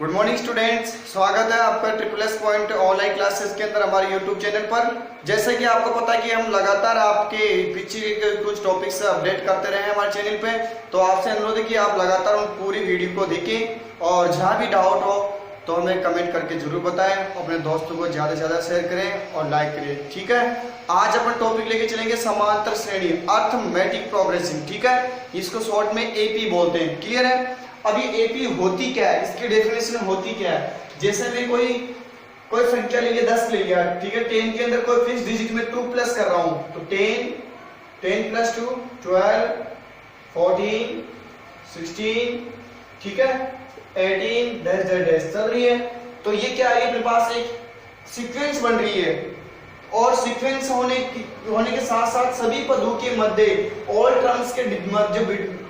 Good morning students, स्वागत है आपका triple S point online classes के अंदर हमारे यूट्यूब चैनल पर। जैसे कि आपको पता है कि हम लगातार आपके पीछे के कुछ टॉपिक्स अपडेट करते रहे हैं हमारे चैनल पे, तो आपसे अनुरोध है कि आप लगातार उन पूरी वीडियो को देखें और जहां भी डाउट हो तो हमें कमेंट करके जरूर बताएं, अपने दोस्तों को ज्यादा से ज्यादा शेयर करें और लाइक करें। ठीक है, आज अपन टॉपिक लेके चलेंगे समांतर श्रेणी, अर्थमेटिक प्रोग्रेसिंग। ठीक है, इसको शॉर्ट में एपी बोलते हैं। क्लियर है? अभी एपी होती क्या है, इसकी डेफिनेशन होती क्या है। जैसे मैं कोई संख्या ले लिया, 10 ले लिया, ठीक है, 10 के अंदर कोई फिक्स डिजिट में 2 प्लस कर रहा हूं, तो 10 प्लस 2 12 14 16, ठीक है, 18 डैश चल रही है। तो ये क्या है, अपने पास एक सीक्वेंस बन रही है और सीक्वेंस होने के साथ साथ सभी पदों के मध्य ऑल टर्म्स के जो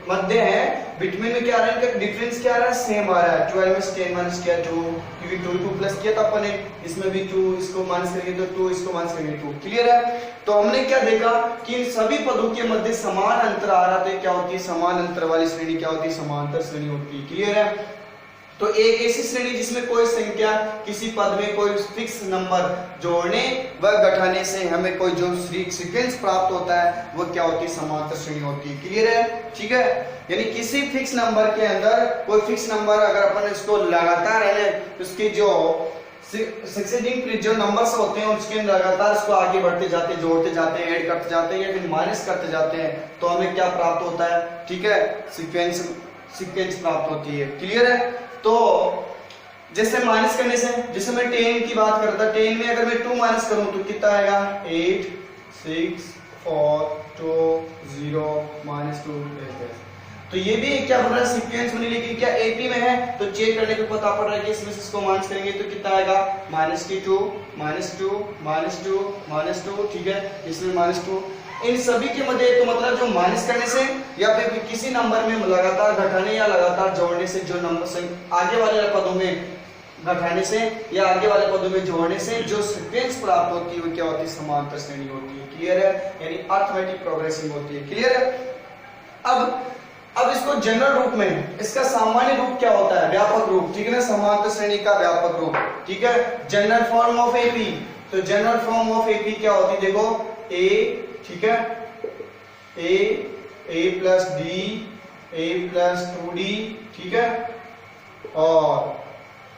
मध्य है, बिटवीन में क्या आ रहा है, इनका डिफरेंस क्या आ रहा है, सेम आ रहा है। 12 में 10 माइनस किया 2, क्योंकि 2 प्लस किया था अपन ने, इसमें भी 2, इसको माइनस करेंगे तो 2, इसको माइनस करेंगे 2। क्लियर है? तो हमने क्या देखा कि इन सभी पदों के मध्य समान अंतर आ रहा था। क्या होती है समान अंतर वाली श्रेणी? क्या होती है? समांतर श्रेणी होती है। क्लियर है? तो एक ऐसी श्रेणी जिसमें कोई संख्या किसी पद में कोई फिक्स नंबर जोड़ने व घटाने से हमें कोई जो सीक्वेंस प्राप्त होता है वो क्या होती है? समांतर श्रेणी होती है। क्लियर है? ठीक है, यानी किसी फिक्स नंबर के अंदर कोई फिक्स नंबर अगर अपन इसको लगातार है उसके जो सक्सेसिंग जो नंबर्स होते हैं उसके लगातार इसको आगे बढ़ते जाते हैं, जोड़ते जाते हैं, ऐड करते जाते हैं या फिर माइनस करते जाते हैं, तो हमें क्या प्राप्त होता है? ठीक है, सीक्वेंस प्राप्त होती है। क्लियर है? तो जैसे माइनस करने से, जैसे मैं 10 की बात करता, 10 में अगर मैं 2 माइनस करूं तो कितना आएगा? 8 6 4 2 0 -2। तो ये भी क्या बन रहा है? सीक्वेंस बनी, लेकिन क्या एपी में है तो चेक करने पे पता पड़ रहा है कि इसमें से इसको माइनस करेंगे तो कितना आएगा? -2 -2 ठीक है, इसमें -2। इन सभी के मध्य तो मतलब जो माइनस करने से या फिर किसी नंबर में लगातार घटाने या लगातार जोड़ने से जो नंबर से आगे वाले पदों में घटाने से या आगे वाले पदों में जोड़ने से जो सीक्वेंस प्राप्त होती है वो क्या होती है? समांतर श्रेणी होती है। क्लियर है? यानी अर्थमेटिक प्रोग्रेसिंग होती है। क्लियर है? अब इसको जनरल रूप में, इसका सामान्य रूप क्या होता है? व्यापक रूप। ठीक है ना, समांतर श्रेणी का व्यापक रूप। ठीक है, जनरल फॉर्म ऑफ एपी। तो जनरल फॉर्म ऑफ एपी क्या होती है? देखो, ए, ठीक है, a plus D, a plus 2d, ठीक है, और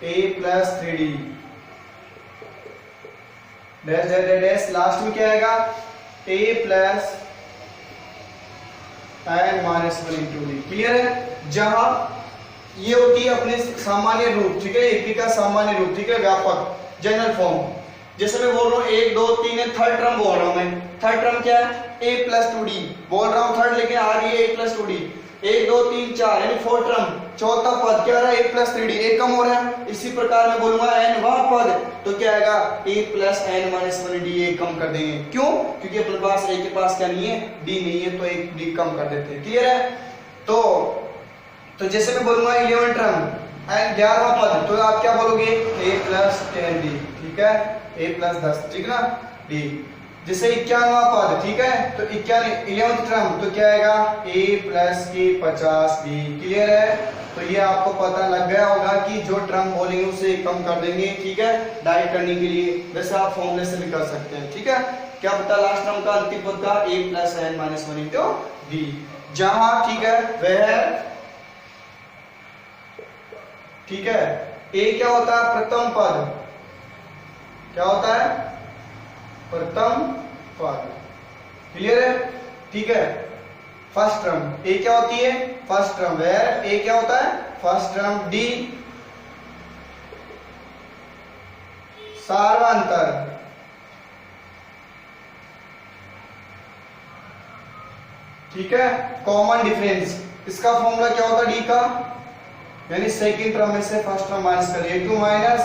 a plus 3d dash dash dash, last में क्या आएगा? a plus n minus 1 into D. Clear है? जहां ये होती है अपने सामान्य रूप, ठीक है, एपी का सामान्य रूप, ठीक है, व्यापक जनरल फॉर्म। जैसे मैं बोल रहा हूँ 1 2 3 है, थर्ड टर्म बोल रहा हूँ मैं। थर्ड टर्म क्या है? a प्लस 2d बोल रहा हूँ थर्ड, लेकिन आ रही है a प्लस 2d। 1 2 3 4 यानी फोर्थ टर्म, चौथा पद क्या रहा है? a प्लस 3d, एक कम हो रहा है। इसी प्रकार मैं बोलूंगा n वां पद तो क्या आएगा? a plus n minus 1d, एक कम कर देंगे। क्यों? क्योंकि अपने पास a के पास क्या नहीं है? d नहीं है, तो एक d कम कर देते हैं। क्लियर है? तो जैसे मैं बोलूंगा 11 टर्म एंड 11वां पद, तो आप क्या बोलोगे? a प्लस 10d, ठीक है, a प्लस 10, ठीक है ना, d। जैसे 51वां पद, ठीक है, तो 11th टर्म तो क्या आएगा? a प्लस के 50d। क्लियर है? तो ये आपको पता लग गया होगा कि जो टर्म बोलेंगे उसे कम कर देंगे। ठीक है, डायरेक्ट करने के लिए वैसे आप फॉर्मूले से भी कर सकते हैं। ठीक है, क्या पता लास्ट टर्म का अंतिम पद का a plus n minus 1 into d, जहां ठीक है वह, ठीक है, a क्या होता है? प्रथम पद। क्या होता है? प्रथम पद। क्लियर है? ठीक है, फर्स्ट टर्म a क्या होती है? First term. वेयर a क्या होता है? First term. d सार्वंतर। ठीक है, कॉमन डिफरेंस। इसका फॉर्मूला क्या होता है? d का, यानी सेकंड टर्म में से फर्स्ट टर्म माइनस करिए, a2 माइनस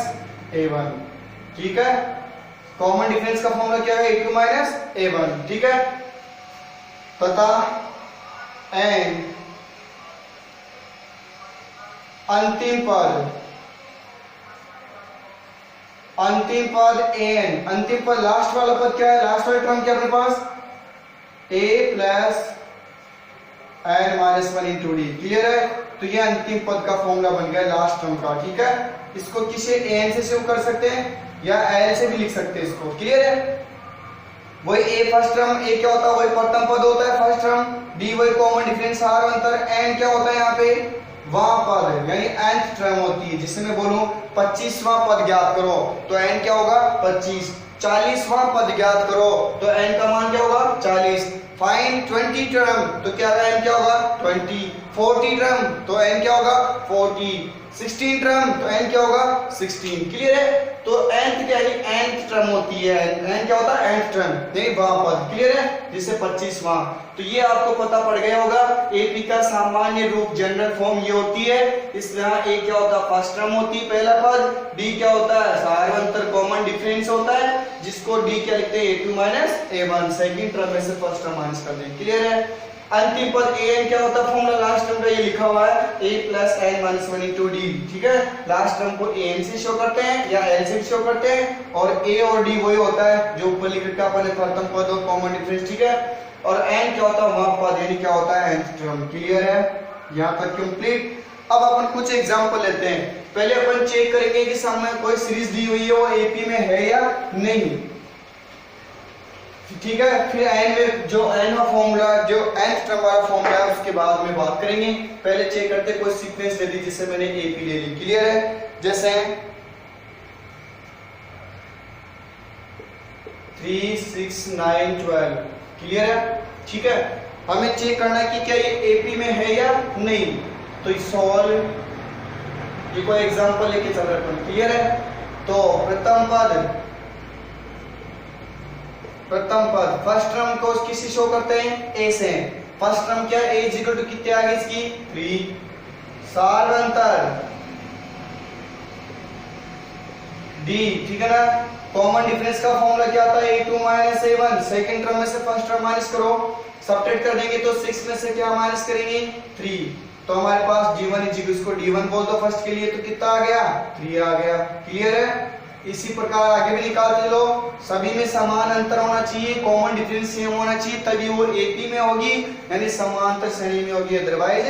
a1। ठीक है, कॉमन डिफरेंस का फॉर्मूला क्या है? a2 minus a1। ठीक है, तथा n अंतिम पद an, अंतिम पद लास्ट वाला पद क्या है? लास्ट वाला टर्म क्या अपने पास? a plus n minus 1 into D. Clear है? तो ये अंतिम पद का फॉर्मूला बन गया लास्ट टर्म का। ठीक है, इसको किसे n से शुरू कर सकते हैं या l से भी लिख सकते हैं इसको। क्लियर है? वही a फर्स्ट टर्म, a क्या होता है, वही प्रथम पद होता है फर्स्ट टर्म, d वही कॉमन डिफरेंस r अंतर, n क्या होता है यहाँ पे, वहां पद यानी nth टर्म होती है। जिससे मैं बोलूं 25वां पद ज्ञात करो तो n क्या होगा 25, 40वां पद ज्ञात करो तो n का मान क्या होगा 40, फाइंड 20 टर्म तो क्या n क्या होगा 20, 40 टर्म तो n क्या होगा 40, 16 टर्म तो n क्या होगा 16। क्लियर है? तो nth क्या है, nth टर्म होती है, n क्या होता है nth टर्म नहीं वहां पद। क्लियर है? जिससे 25वां। तो ये आपको पता पड़ गया होगा एपी का सामान्य रूप जनरल फॉर्म ये होती है। इसलिए a क्या होता है फर्स्ट टर्म होती है पहला पद, d क्या होता है सार अंतर कॉमन डिफरेंस होता है जिसको d क्या लिखते हैं a2 minus a1, second term में से फर्स्ट टर्म माइनस कर दें। क्लियर है? अंतिम पद an क्या होता है फॉर्मूला लास्ट टर्म का ये लिखा हुआ है a plus n minus 1 into D. ठीक है, लास्ट टर्म को an से शो करते हैं या l से शो करते हैं और a और d वही होता है जो ऊपर लिख रखा है अपने प्रथम पद और कॉमन डिफरेंस। ठीक है, और n क्या होता है वहां पद यानी क्या होता है nth टर्म। क्लियर है? यहां तक कंप्लीट। अब अपन कुछ एग्जांपल लेते हैं। पहले अपन चेक करेंगे कि सामने कोई सीरीज दी हुई है वो एपी में है या नहीं। ठीक है, फिर n में जो n का फॉर्मूला जो nth टर्म वाला फॉर्मूला है उसके बाद में बात करेंगे। पहले चेक करते कोई सीक्वेंस ले ली जिससे मैंने एपी ले ली। क्लियर है? जैसे 3 6 9 12। क्लियर है? ठीक है, हमें चेक करना है कि क्या ये एपी में है या नहीं। तो सॉल्व ये कोई एग्जांपल लेके चल रहे हैं। क्लियर है? तो प्रथम पद फर्स्ट टर्म को किससे शो करते हैं a से। फर्स्ट टर्म क्या है a इक्वल टू कितने आ गए इसकी 3, सार अंतर d। ठीक है ना? कॉमन डिफरेंस का फॉर्मूला क्या आता है a2 minus a1, second term में से फर्स्ट टर्म माइनस करो, सब्ट्रैक्ट कर देंगे तो 6 में से क्या माइनस करेंगे 3, तो हमारे पास d1 इक्वल इसको d1 बोल दो फर्स्ट के लिए तो कितना आ गया 3 आ गया। क्लियर है? इसी प्रकार आगे भी निकालते चलो, सभी में समान अंतर होना चाहिए, कॉमन डिफरेंस सेम होना चाहिए तभी वो एपी में होगी यानी समांतर श्रेणी में होगी, अदरवाइज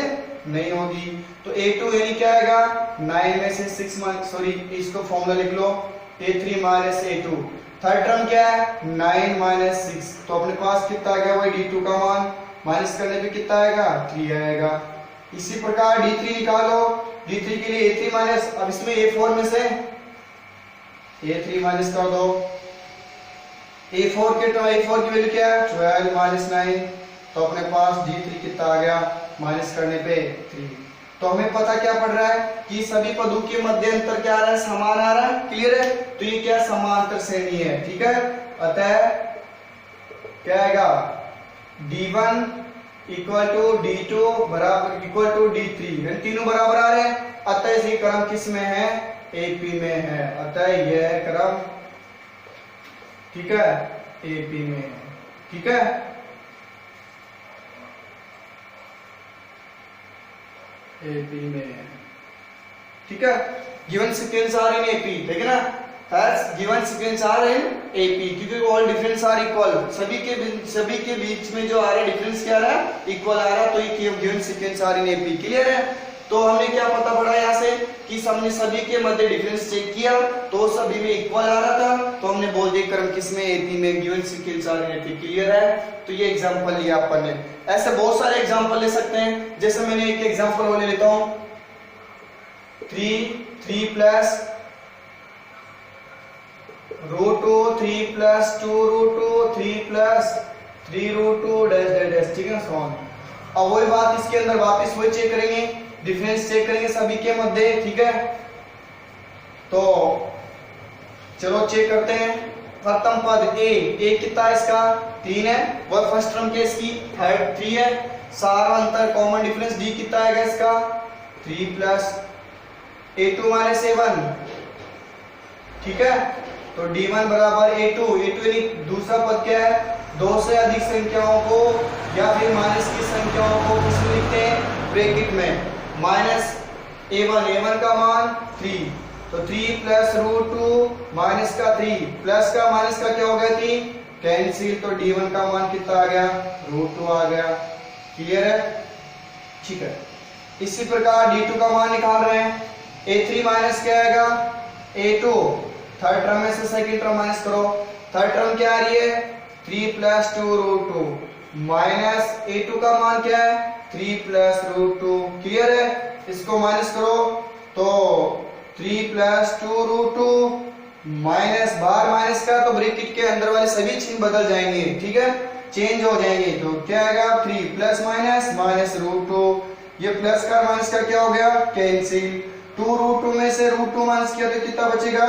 नहीं होगी। तो a2 यानी क्या आएगा 9 में से 6 सॉरी इसको फॉर्मूला लिख लो a3 minus a2। Third term क्या है 9 माइनस 6 तो अपने पास कितना आ गया वही d2 का मान, माइनस करने पे कितना आएगा 3 आएगा। इसी प्रकार d3 निकालो, d3 के लिए a3 माइनस, अब इसमें a4 में से a3 माइनस कर दो, a4 की वैल्यू क्या है 12 माइनस 9 तो अपने पास d3 कितना आ गया माइनस करने पे 3। तो हमें पता क्या पड़ रहा है कि सभी पदों के मध्य अंतर क्या आ रहा है समान आ रहा है। क्लियर है? तो ये क्या समांतर श्रेणी है। ठीक है, अतः क्या आएगा d1 इक्वल टू d2 बराबर इक्वल टू d3, तीनों बराबर आ रहे हैं। अतः इसकी क्रम किस में है एपी में है। अतः यह क्रम ठीक है एपी में है। ठीक है, एपी में है। ठीक है, given sequence are in AP, ठीक है ना, has given sequence are in AP क्योंकि ऑल डिफरेंस आर इक्वल, सभी के बीच में जो आ रहा है डिफरेंस क्या आ रहा है इक्वल आ रहा है, तो ये given sequence are in AP. Clear है? तो हमें क्या पता पड़ा यहाँ से कि हमने सभी के मध्य डिफरेंस चेक किया तो सभी में इक्वल आ रहा था, तो हमने बोल दिया क्रम किसमें एपी में, given sequence are in AP. Clear है? तो ये एग्जांपल लिया अपन ने। ऐसे बहुत सारे एग्जांपल ले सकते हैं, जैसे मैंने एक एग्जांपल ले लेता हूं 3 plus root 2 3 plus 2 root 2 3 plus 3 root 2 dash dash dash. ठीक है सो ऑन। अब वही बात इसके अंदर वापस वही चेक करेंगे, डिफरेंस चेक करेंगे सभी के मध्य। ठीक है, तो चलो चेक करते हैं। प्रथम पद ए कितना है इसका 3 है, वह फर्स्ट टर्म के इसकी 3 है, सारा अंतर कॉमन डिफरेंस डी कितना आएगा इसका 3 प्लस a2 माइनस a1। ठीक है, तो d1 बराबर a2 यानी दूसरा पद क्या है 2 से अधिक संख्याओं को या फिर माइनस की संख्याओं को किसमें लिखते हैं ब्रैकेट में, माइनस a1 का मान 3, तो 3 प्लस रूट 2 माइनस का 3 प्लस का माइनस का क्या हो गया 3 कैंसिल, तो d1 का मान कितना आ गया रूट 2 आ गया। क्लियर है? ठीक है। इसी प्रकार d2 का मान निकाल रहे हैं, a3 माइनस क्या आएगा a2, थर्ड टर्म में से सेकंड टर्म माइनस करो, थर्ड टर्म क्या आ रही है 3 प्लस 2 रूट 2 माइनस a2 का मान क्या है 3 प्लस रूट 2, क्लियर है। इसको माइनस करो तो 3 प्लस 2 रूट 2 माइनस, बाहर माइनस का तो ब्रैकेट के अंदर वाले सभी चिन्ह बदल जाएंगे, ठीक है, चेंज हो जाएंगे। तो क्या आएगा 3 प्लस माइनस माइनस रूट 2, ये प्लस का माइनस का क्या हो गया कैंसिल, 2 रूट 2 में से रूट 2 माइनस किया तो कितना बचेगा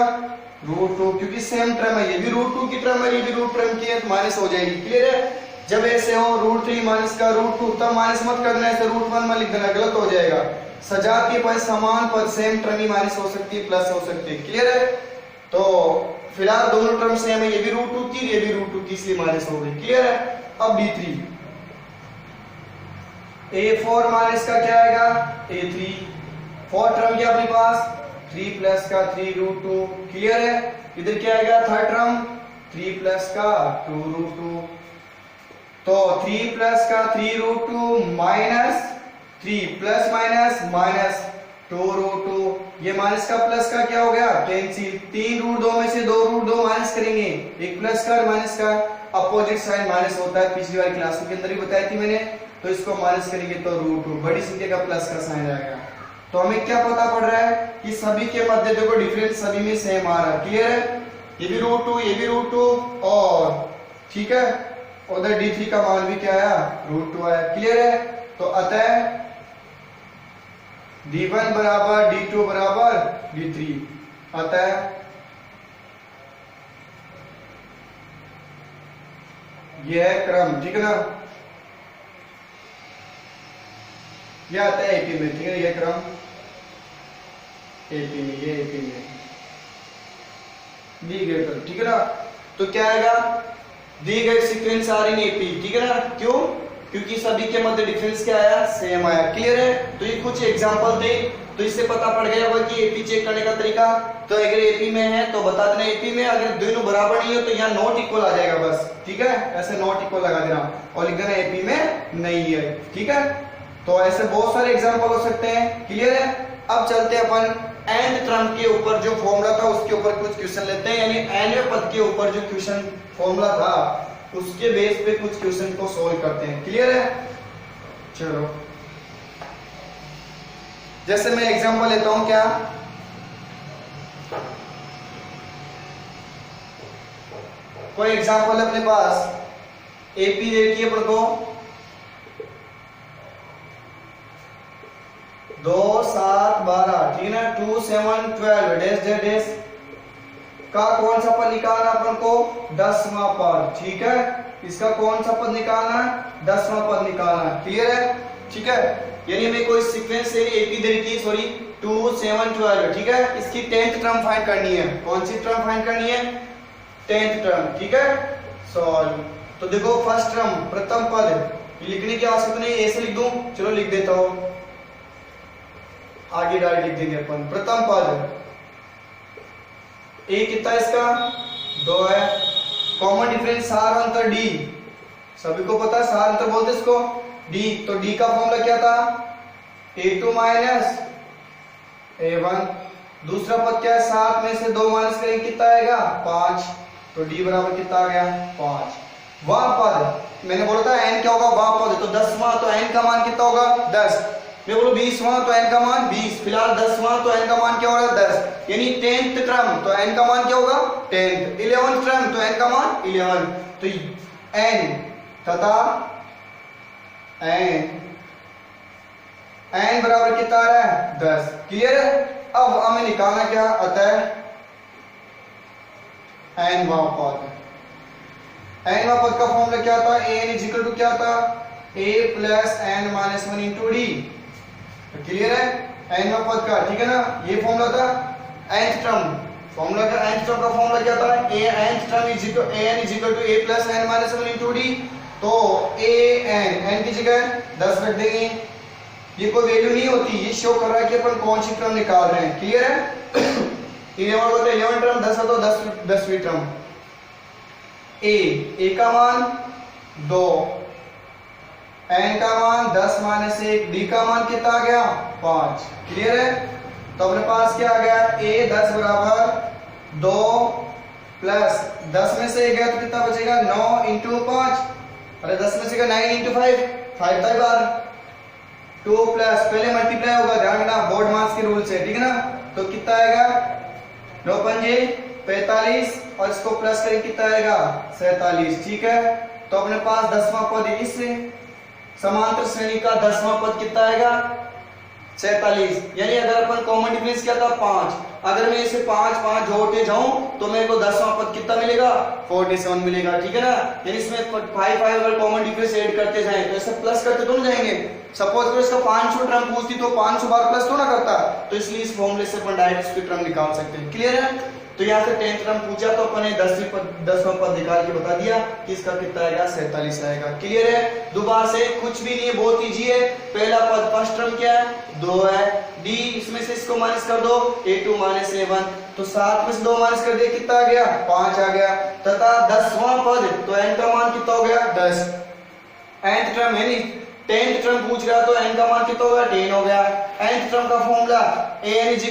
रूट 2, क्योंकि सेम टर्म है, ये भी रूट 2 की टर्म है, ये भी रूट टर्म की है, तो माइनस हो जाएगी, क्लियर है। जब ऐसे हो रूट 3 माइनस का रूट 2 तब माइनस मत करना, ऐसे रूट 1 में लिख देना, गलत हो जाएगा। सजात के पास समान पद सेम टर्म ही माइनस हो सकती है प्लस हो सकती है, क्लियर है। तो फिलहाल दोनों टर्म सेम है, ये भी रूट 2 थी ये भी रूट 2 थी, इसलिए माइनस हो गई, क्लियर है। अब d3, a4 माइनस का क्या आएगा a3, फोर्थ टर्म क्या अपने पास 3 प्लस का 3 रूट 2, क्लियर है। इधर क्या आएगा थर्ड टर्म 3 प्लस का 2 रूट 2, तो 3 प्लस का 3 root 2 minus 3 plus minus minus 2 root 2, ये माइनस का प्लस का क्या हो गया कैंसिल, 3 रूट 2 में से 2 रूट 2 माइनस करेंगे, एक प्लस का और माइनस का अपोजिट साइन माइनस होता है, पिछली वाली क्लास के अंदर ही बताई थी मैंने। तो इसको माइनस करेंगे तो रूट 2, बड़ी संख्या का प्लस का साइन आएगा। तो हमें क्या पता पड़ रहा है कि सभी के मध्य देखो डिफरेंस सभी में सेम आ रहा है, क्लियर है। ये भी रूट 2 ये भी रूट 2 और ठीक है, उधर d3 का मान भी क्या आया रूट 2 आया, क्लियर है। तो अतः d1 बराबर d2 बराबर d3, अतः यह है क्रम, ठीक है ना, यह आता है एपी में, ठीक है, यह क्रम एपी में, ये एपी में दी गए क्रम, ठीक है ना। तो क्या आएगा दी गए सीक्वेंस आर इन एपी, ठीक है ना, क्यों, क्योंकि सभी के मध्य डिफरेंस क्या आया सेम आया, क्लियर है। तो ये कुछ एग्जांपल थे, तो इससे पता पड़ गया होगा कि एपी चेक करने का तरीका। तो अगर एपी में है तो बता देना एपी में, अगर दोनों बराबर नहीं हो तो यहाँ नॉट इक्वल आ जाएगा बस, ठीक है, ऐसे नॉट इक्वल लगा देना और लिख देना एपी में नहीं है, ठीक है। तो ऐसे बहुत सारे एग्जांपल हो सकते हैं, क्लियर है। अब चलते हैं अपन एंड टर्म के ऊपर जो फॉर्मूला था उसके ऊपर कुछ क्वेश्चन लेते हैं, यानी एंड पद के ऊपर जो क्वेश्चन फॉर्मूला था उसके बेस पे कुछ क्वेश्चन को सोल्व करते हैं, क्लियर है। चलो जैसे मैं एग्जांपल लेता हूं, क्या कोई एग्जांपल है अपने पास, एपी देखिए अपन को 2 7 12, ठीक है ना, 2 7 12 डैश डैश डैश का कौन सा पद निकालना अपन को 10वां पद, ठीक है, इसका कौन सा पद निकालना 10वां पद निकालना, क्लियर है, ठीक है। यानी हमें कोई सीक्वेंस से एपी दे की, सॉरी 2 7 12, ठीक है, इसकी 10th टर्म फाइंड करनी है, कौन सी टर्म फाइंड करनी है 10th टर्म, ठीक है, सॉल्व। तो देखो फर्स्ट टर्म प्रथम पद, ये लिखने की आवश्यकता नहीं, ऐसे लिख दूं, चलो लिख देता हूं, आगे डायरेक्ट लिख देंगे अपन। प्रथम पद ए कितना इसका 2 है, कॉमन डिफरेंस सार अंतर डी, सभी को पता है सार अंतर बोलते इसको डी, तो डी का फॉर्मूला क्या था a2 माइनस a1, दूसरा पद क्या है 7 में से 2 माइनस करेंगे कितना आएगा 5, तो डी बराबर कितना आ गया 5। वह पद मैंने बोला था n क्या होगा वह पद, तो 10वां, तो n का मान कितना होगा 10, मैं बोलूं 20वां तो n का मान 20, फिलहाल 10वां तो n का मान क्या हो रहा है 10, यानी 10th टर्म तो n का मान क्या होगा 10, 11th टर्म तो n का मान 11, तो n तथा n बराबर कितना आ रहा है 10, क्लियर है। अब हमें निकालना क्या, अतः n वां पद का फॉर्मूला क्या था, an इज इक्वल टू क्या था a plus n minus 1 into D, clear है, n वां पद का, ठीक है ना, ये फॉर्मूला था। nth टर्म फॉर्मूला का, nth टर्म का फॉर्मूला क्या था, nth term is equal an is equal to a plus n minus 1 into D, तो n की जगह 10 रख देंगे, ये कोई वैल्यू नहीं होती, ये शो कर रहा है कि अपन कौन सी टर्म निकाल रहे हैं, क्लियर है। 11 को तो 11 टर्म, 10 तो 10वीं टर्म, a का मान 2, n का मान 10 माइनस 1, d का मान कितना आ गया 5। क्लियर है? तो अपने पास क्या आ गया a 10 बराबर 2 प्लस 10 में से 1 गया तो कितना बचेगा 9 इंटू 5, अरे 10 में से 9 इंटू 5, 5 बार 2 प्लस पहले मल्टीप्लाई होगा, ध्यान रखना बोर्ड मास के रूल से, ठीक है ना। तो कितना आएगा 9 पंजे 45 और इसको प्लस करें कितना आएगा 47, ठीक है। तो अपने पास 10वां पद इस समांतर श्रेणी का 10वां पद कितना आएगा 47, यानी अगर अपन कॉमन डिफरेंस क्या था 5, अगर मैं इसे 5 जोड़ते जाऊं तो मेरे को 10वां पद कितना मिलेगा 47 मिलेगा, ठीक है ना। यानी इसमें 5 अगर कॉमन डिफरेंस ऐड करते जाएं तो ऐसे प्लस करते तो नहीं जाएंगे। सपोज करो इसका 500 टर्म पूछती तो 500 बार प्लस तो ना करता, तो इसलिए इस फॉर्मूले से अपन डायरेक्ट इसकी टर्म निकाल सकते हैं। क्लियर है? तो यहाँ से 10th टर्म पूछा तो अपन ने 10वां पद निकाल के बता दिया कि इसका कितना आएगा 47 आएगा। क्लियर है? दोबारा से कुछ भी नहीं है, बहुत इजी है। पहला पद फर्स्ट टर्म क्या है 2 है, d इसमें से इसको माइनस कर दो a2 माइनस a1, तो 7 में से 2 माइनस कर दिया कितना आ गया 5 आ गया, तथा 10वां पद तो n का मान कितना हो गया 10। nth टर्म यानी 10th टर्म पूछ रहा तो n का मान कितना हो गया 10 हो गया। nth टर्म का formula an = a +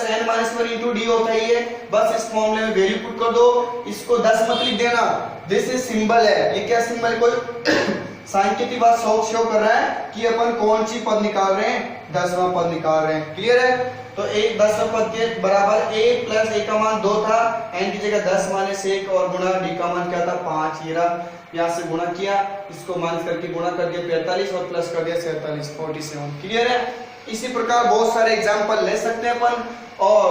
n - 1 * d होता ही है, बस इस फॉर्मूले में वैल्यू पुट कर दो, इसको 10 मत लिख देना, दिस इज सिंबल है। ये क्या सिंबल, कोई सांकेतिक बात शो कर रहा है कि अपन कौन सी पद निकाल रहे हैं 10वां पद निकाल रहे हैं। क्लियर है? तो एक 10वां पद के बराबर a + a का मान 2 था, n की जगह 10 - 1 और गुणा d का मान क्या था 5, ये रहा, यहाँ से गुणा किया, इसको माइनस करके गुणा कर दिया 45 और प्लस कर दिया 47 47। क्लियर है? इसी प्रकार बहुत सारे एग्जांपल ले सकते हैं अपन। और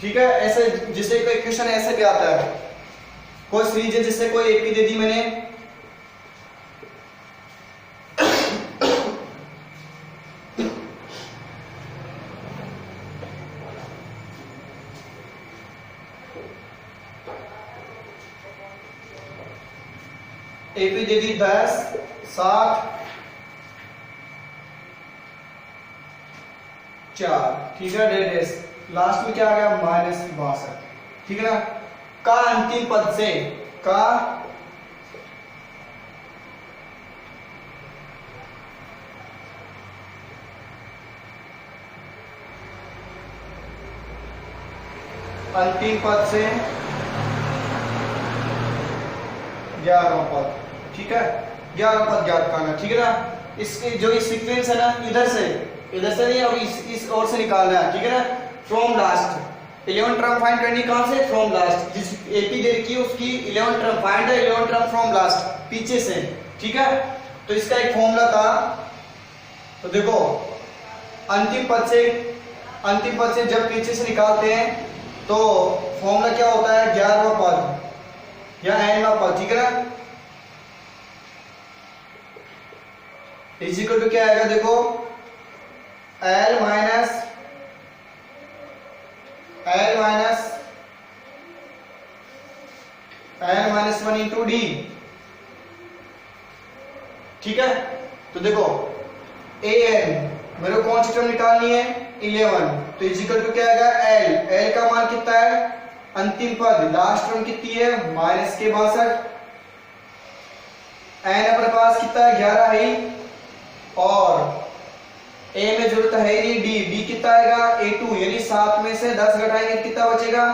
ठीक है, ऐसे जिसे कोई क्वेश्चन ऐसे भी आता है, कोई सीरीज है जिससे कोई एपी दे दी मैंने, एपी दे दी 10 7 4, ठीक है, डेडेस लास्ट में क्या आ गया -62, ठीक है ना। का अंतिम पद से का अंतिम पद से 11वां पद, ठीक है, 11वां पद ज्ञात करना, ठीक है ना। इसके जो इस सीक्वेंस है ना, इधर से नहीं, अब इस ओर से निकालना है, ठीक है ना। फ्रॉम लास्ट 11 टर्म फाइंड करनी, कहां से फ्रॉम लास्ट, जिस एपी दे रखी है उसकी 11 टर्म फाइंड है, 11 टर्म फ्रॉम लास्ट पीछे से, ठीक है। तो इसका एक फॉर्मूला था, तो देखो अंतिम पद से जब पीछे से निकालते हैं तो फॉर्मूला क्या होता है 11वां पद या nवां पद, ठीक है ना, इक्वल टू क्या आएगा, देखो L minus n-1 into d, ठीक है। तो देखो an मेरे को कौन सी टर्म निकालनी है 11, तो इक्वल टू क्या आएगा L का मान कितना है अंतिम पद, लास्ट टर्म कितनी है -62, n अपने पास कितना है 11 है, और a में जरूरत है नहीं, d कितना आएगा a2, यानी 7 में से 10 घटाएंगे कितना बचेगा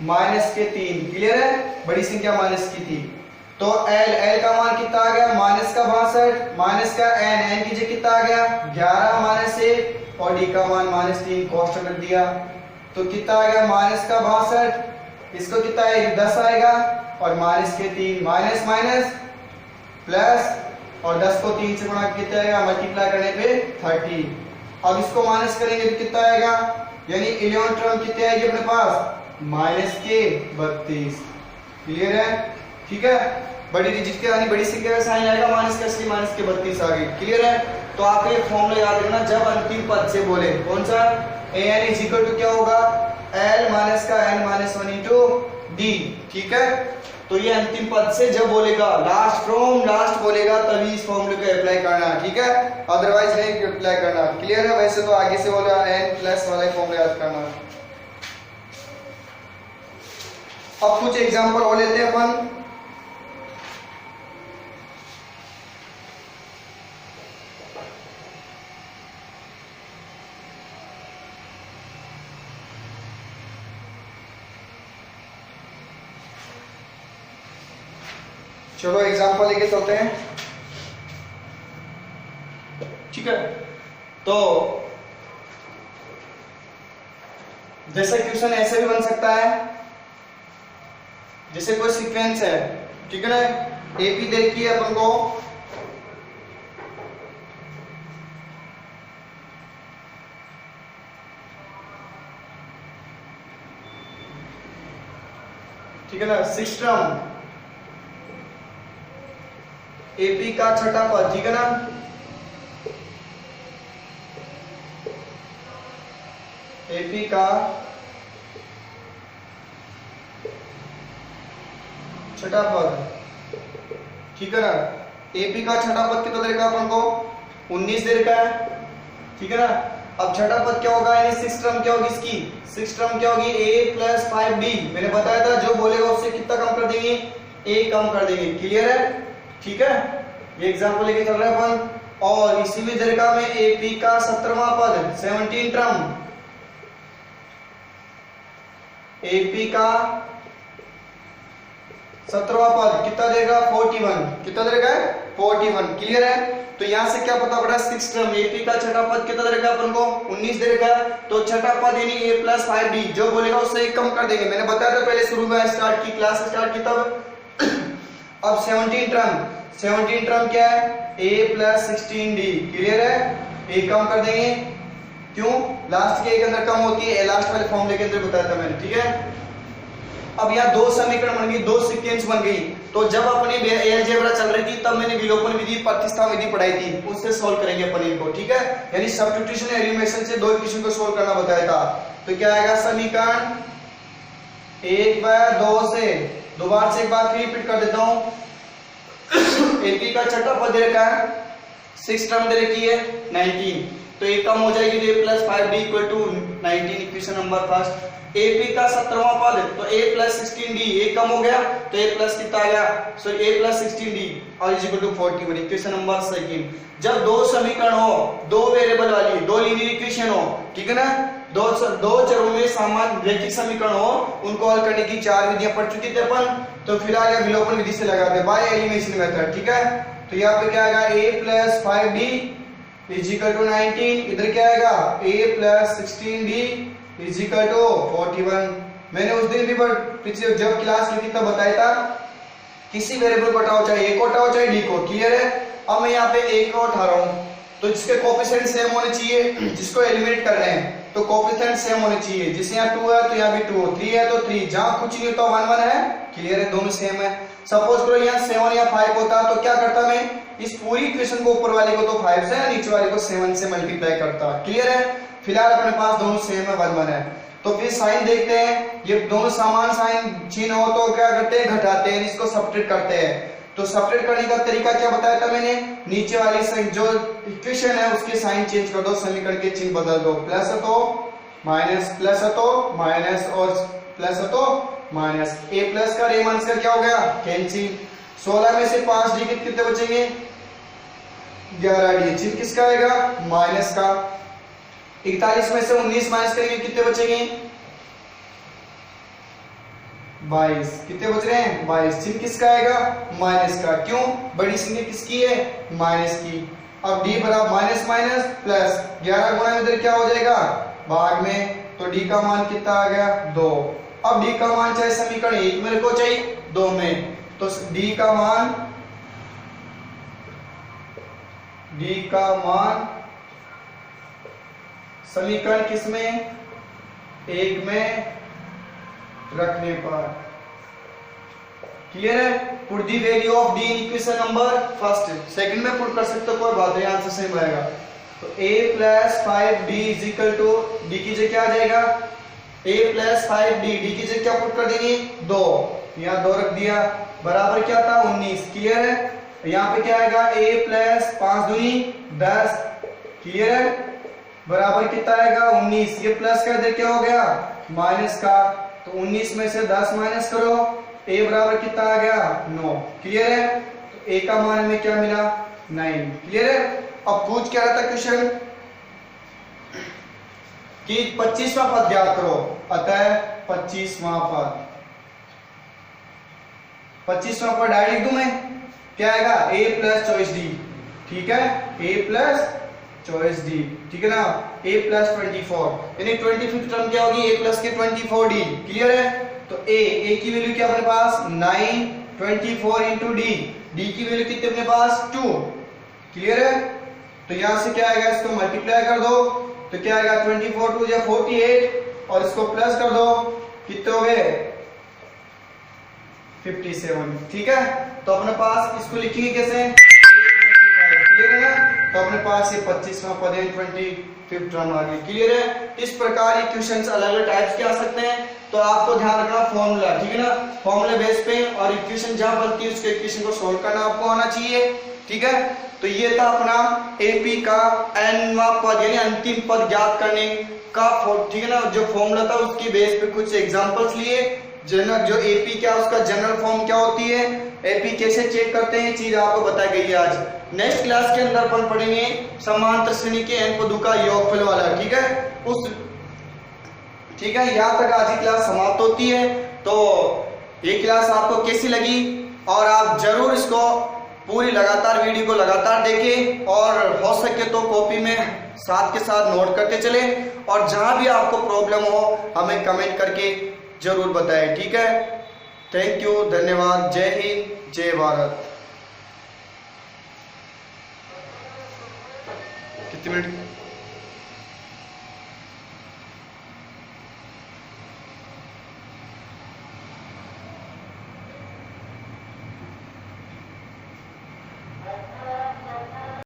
-3। क्लियर है? बड़ी संख्या माइनस की थी, तो l का मान कितना आ गया -62, माइनस का n की जगह कितना आ गया 11 - 1 और d का मान -3, कांस्टेंट रख दिया, तो कितना आ गया -62, इसको कितना है 10 आएगा और -3, माइनस माइनस प्लस, और 10 को 3 से गुणा कितना आएगा मल्टीप्लाई करने पे 30। अब इसको माइनस करेंगे तो कितना आएगा, यानी 11 टर्म कितने आएगी अपने पास -32। क्लियर है? ठीक है, बड़ी डिजिट के यानी बड़ी संख्या का साइन आएगा माइनस का, इसलिए -32 आ गई। क्लियर है? तो आपको ये फॉर्मूला याद रखना, जब अंतिम पद से बोले कौन सा an इक्वल टू क्या होगा L माइनस का n-1 इंटू d, ठीक है। तो ये अंतिम पद से जब बोलेगा लास्ट फ्रॉम लास्ट बोलेगा तभी इस फॉर्मूले को अप्लाई करना, ठीक है, अदरवाइज नहीं अप्लाई करना। क्लियर है? वैसे तो आगे से बोला n प्लस वाला फॉर्मूला याद करना। अब कुछ एग्जांपल और लेते हैं अपन। चलो एग्जांपल लेके चलते हैं, ठीक है। तो जैसे क्वेश्चन ऐसे भी बन सकता है, जैसे कोई सीक्वेंस है, ठीक है ना, एपी देखी है अपन को, ठीक है ना, 6 टर्म एपी का छठा पद, ठीक है ना, एपी का छठा पद, ठीक है ना। एपी का छठा पद कितना दे रखा अपन को, 19 दे रखा है, ठीक है ना। अब छठा पद क्या होगा, यानी 6 टर्म क्या होगी इसकी, 6 टर्म क्या होगी, a + 5b। मैंने बताया था जो बोलेगा उससे कितना कम कर देंगे, a कम कर देंगे। क्लियर है, ठीक है। ये एग्जांपल लेके चल रहे हैं अपन। और इसी में दरका में एपी का 17वां पद 17 टर्म, एपी का 17वां पद कितना देगा, 41, कितना देगा, 41। क्लियर है। तो यहां से क्या पता पड़ा, 6 टर्म एपी का छठा पद कितना देगा अपन को, 19 देगा। तो छठा पद यानी a + 5b, जो बोलेगा उससे एक कम कर देंगे। मैंने बताया था पहले शुरू में स्टार्ट की क्लास स्टार्ट की तब। अब 17 टर्म क्या है, a + 16d। क्लियर है, एक कम कर देंगे, क्यों, लास्ट के अंदर कम होती है, लास्ट वाले फॉर्मूले के अंदर बताया था मैंने, ठीक है। अब यहाँ दो समीकरण बन गई, दो सीक्वेंस बन गई। तो जब अपनी अलजेब्रा चल रही थी तब मैंने विलोपन विधि, प्रतिस्थापन विधि पढ़ाई थी, उससे सॉल्व करेंगे अपन इनको, ठीक है। यानी सब्स्टिट्यूशन एलिमिनेशन से दो इक्वेशन को सॉल्व करना बताया था। तो क्या आएगा, समीकरण 1/2 से, दोबारा से एक बार फिर रिपीट कर देता हूं। एपी का छठा पद दे रखा है, 6 टर्म दे रखी है 19, तो एक कम हो जाएगी, तो a + 5b = 19, equation number first. AP का 17वां पद, तो a + 16d, एक कम हो गया, तो a प्लस कितना आ गया, सॉरी a + 16d और = 41, इक्वेशन नंबर सेकंड। जब दो समीकरण हो, दो वेरिएबल वाली, दो लीनियर इक्वेशन हो, ठीक है ना, दो चरों में समान रैखिक समीकरण हो, उनको हल करने की 4 विधियां पढ़ चुके थे अपन। तो फिर आ गया विलोपन विधि से लगाते हैं, बाय एलिमिनेशन मेथड, ठीक है। तो यहाँ पे क्या आएगा, a + 5b = 19, इधर क्या आएगा, a + 16d = 41। मैंने उस दिन भी पिछले जब क्लास ली थी तब बताया था, किसी वेरिएबल को हटाओ, चाहे a को हटाओ चाहे d को। क्लियर है। अब मैं यहाँ पे a को उठा रहा हूँ, तो जिसके कोएफिशिएंट सेम होने चाहिए, जिसको एलिमिनेट कर रहे हैं तो कोएफिशिएंट सेम होने चाहिए। जिसे यहाँ 2 है तो यहाँ भी 2, 3 है तो 3, जहां कुछ नहीं होता 1 1 है। क्लियर है, दोनों सेम है। सपोज करो यहाँ 7 या 5 होता तो क्या करता मैं, इस पूरी इक्वेशन को ऊपर वाले को तो 5 से, नीचे वाले को 7 से मल्टीप्लाई करता। क्लियर है। फिलहाल अपने पास दोनों सेम है, 1 1 है। तो फिर साइन देखते हैं, ये दोनों समान साइन चिन्ह हो तो क्या करते हैं, घटाते हैं, इसको सब्ट्रैक्ट करते हैं। तो सब्ट्रैक्ट करने का तरीका क्या बताया था मैंने, नीचे वाली जो इक्वेशन है उसके साइन चेंज कर दो, समीकरण के चिन्ह बदल दो, प्लस है तो माइनस, प्लस है तो माइनस, और प्लस है तो माइनस। a प्लस का a माइनस का क्या हो गया, कैंसिल। 16 में से 5 डी कितने बचेंगे, 11 डी, चिन्ह किसका आएगा, माइनस का। 41 में से 19 माइनस करेंगे, कितने बचेंगे, 22, कितने बच रहे हैं, 22, चिन्ह किसका आएगा, माइनस का। क्यों, बड़ी संख्या किसकी है, माइनस की। अब d बराबर माइनस माइनस प्लस, 11 गुणा में इधर क्या हो जाएगा, भाग में, तो d का मान कितना आ गया, 2। अब d का मान चाहे समीकरण 1 में रखो चाहे 2 में, तो d का मान समीकरण किसमें, 1 में रखने पर। क्लियर है। Put the value of d in equation number first, second में पुट कर सकते हो, कोई बात नहीं, आंसर सेम आएगा। तो a + 5d = d की जगह क्या आ जाएगा, a + 5d, d की जगह क्या पुट कर देंगे, 2, यहाँ 2 रख दिया, बराबर क्या था, 19। क्लियर है। यहाँ पे क्या आएगा, a + 5 दूनी 10, क्लियर है, बराबर कितना आएगा, 19। ये प्लस कर दे क्या हो गया, माइनस का, तो 19 में से 10 माइनस करो, a बराबर कितना आ गया 9। क्लियर है? तो a का मान हमें क्या मिला 9। क्लियर है? अब पूछ क्या रहा था क्वेश्चन कि 25वां पद ज्ञात करो, अतः 25वां पद 25वां पद डायरेक्ट दूं मैं, क्या आएगा a प्लस चॉइस डी। ठीक है, a प्लस चॉइस डी, ठीक है ना, a प्लस 24 यानी 25th टर्म क्या होगी a प्लस के 24d। क्लियर है? तो a की वैल्यू क्या अपने पास 9, 24 इंटू डी, डी की वैल्यू कितने अपने पास 2। क्लियर है? तो यहां से क्या आएगा, इसको मल्टीप्लाई कर दो तो क्या आएगा 24 2 या 48 और इसको प्लस कर दो, कितने हो गए 57। ठीक है, तो अपने पास इसको लिखेंगे कैसे, क्लियर है ना, तो अपने पास ये 25वां पद है 25th टर्म आ गई। क्लियर है? इस प्रकार ये क्वेश्चंस अलग अलग टाइप्स के आ सकते हैं, तो आपको ध्यान रखना फॉर्मूला, ठीक है ना, फॉर्मूले बेस पे और इक्वेशन जहां बनती है उसके इक्वेशन को सोल्व करना आपको आना चाहिए। ठीक है, तो ये था अपना एपी का nवां पद यानी अंतिम पद ज्ञात करने का, ठीक है ना, जो फॉर्मूला था उसकी बेस पे कुछ एग्जांपल्स लिए। जनरल जो एपी क्या उसका जनरल फॉर्म क्या होती है, एपी कैसे चेक करते हैं, चीज आपको बताई गई है आज। नेक्स्ट क्लास के अंदर अपन पढ़ेंगे समांतर श्रेणी के n पदों का योगफल वाला। ठीक है, ठीक है, यहाँ तक आज की क्लास समाप्त होती है। तो ये क्लास आपको कैसी लगी, और आप जरूर इसको पूरी लगातार वीडियो को लगातार देखें और हो सके तो कॉपी में साथ के साथ नोट करते चले, और जहां भी आपको प्रॉब्लम हो हमें कमेंट करके जरूर बताएं। ठीक है, थैंक यू, धन्यवाद, जय हिंद, जय भारत। कितने मिनट